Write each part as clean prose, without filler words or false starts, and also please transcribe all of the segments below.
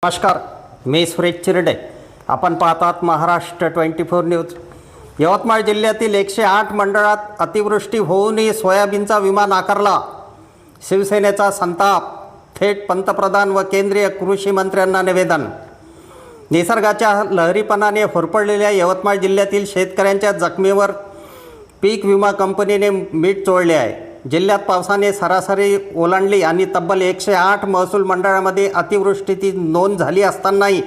नमस्कार, मी सुरेश चिरडे. आपण पाहतात महाराष्ट्र 24 न्यूज. यवतमाळ जिल्ह्यातील 108 मंडळात अतिवृष्टी होऊनही सोयाबीनचा विमा नाकारला. शिवसेनेचा संताप. थेट पंतप्रधान व केंद्रीय कृषी मंत्र्यांना निवेदन. निसर्गाच्या लहरीपणाने होरपळलेल्या यवतमाळ जिल्ह्यातील शेतकऱ्यांच्या जखमीवर पीक विमा कंपनीने मीठ चोळले आहे. जिल्ह्यात पावसाने सरासरी ओलांडली आणि तब्बल 108 महसूल मंडळामध्ये अतिवृष्टीची नोंद झाली असतानाही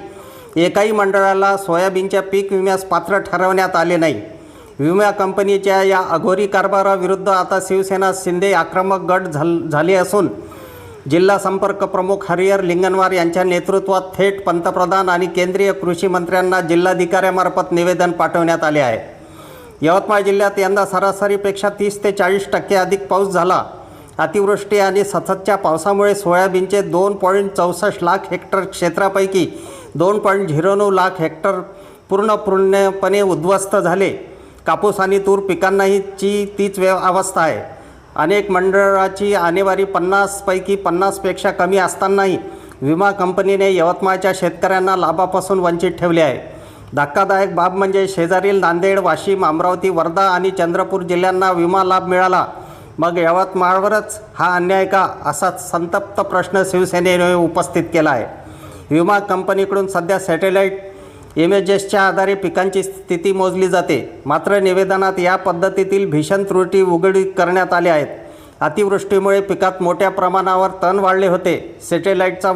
एकाही मंडळाला सोयाबीनच्या पीक विम्यास पात्र ठरवण्यात आले नाही. विमा कंपनीच्या या अघोरी कारभाराविरुद्ध आता शिवसेना शिंदे आक्रमक गट झाले असून जिल्हा संपर्क प्रमुख हरिहर लिंगणवार यांच्या नेतृत्वात थेट पंतप्रधान आणि केंद्रीय कृषी मंत्र्यांना जिल्हाधिकाऱ्यांमार्फत निवेदन पाठवण्यात आले आहे. यवतमाळ जिल्ह्यात यंदा सरासरीपेक्षा 30 ते 40% अधिक पाऊस झाला. अतिवृष्टी आणि सततच्या पावसामुळे सोयाबीनचे 2.64 लाख हेक्टर क्षेत्रापैकी 2.09 लाख हेक्टर पूर्णपणे उद्ध्वस्त झाले. कापूस आणि तूर पिकांनाही तीच अवस्था आहे. अनेक मंडळाची आणेवारी 50 पैकी 50पेक्षा कमी असतानाही विमा कंपनीने यवतमाळच्या शेतकऱ्यांना लाभापासून वंचित ठेवले आहे. धक्कादायक बाब म्हणजे शेजारील नांदेड, वाशिम, अमरावती, वर्धा आणि चंद्रपूर जिल्ह्यांना विमा लाभ मिळाला, मग यवतमाळवरच हा अन्याय का, असा संतप्त प्रश्न शिवसेनेने उपस्थित केला आहे. विमा कंपनीकडून सध्या सॅटेलाईट इमेजेसच्या आधारे पिकांची स्थिती मोजली जाते. मात्र निवेदनात या पद्धतीतील भीषण त्रुटी उघड करण्यात आल्या आहेत. अतिवृष्टीमुळे पिकात मोठ्या प्रमाणावर तण वाढले होते. सॅटेलाईटचा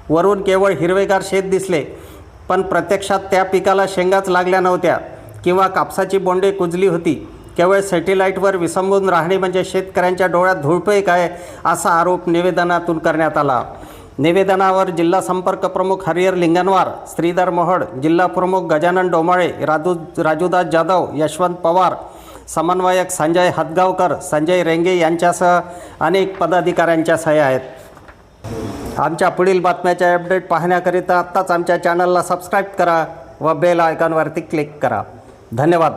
वरून केवळ हिरवेगार शेत दिसले, पण प्रत्यक्षात त्या पिकाला शेंगाच लागल्या नव्हत्या किंवा कापसाची बोंडे कुजली होती. केवळ सॅटेलाईटवर विसंबून राहणे म्हणजे शेतकऱ्यांच्या डोळ्यात धुळपे काय, असा आरोप निवेदनातून करण्यात आला. निवेदनावर जिल्हा संपर्क प्रमुख हरिहर लिंगणवार, श्रीधर मोहड, जिल्हा प्रमुख गजानन डोमाळे, राजूदास जाधव, यशवंत पवार, समन्वयक संजय हदगावकर, संजय रेंगे यांच्यासह अनेक पदाधिकाऱ्यांच्या सह्या आहेत. आमच्या पुढील बातम्याचे अपडेट पाहण्याकरिता आत्ताच आमच्या चॅनलला सबस्क्राईब करा व बेल आयकॉनवरती क्लिक करा. धन्यवाद.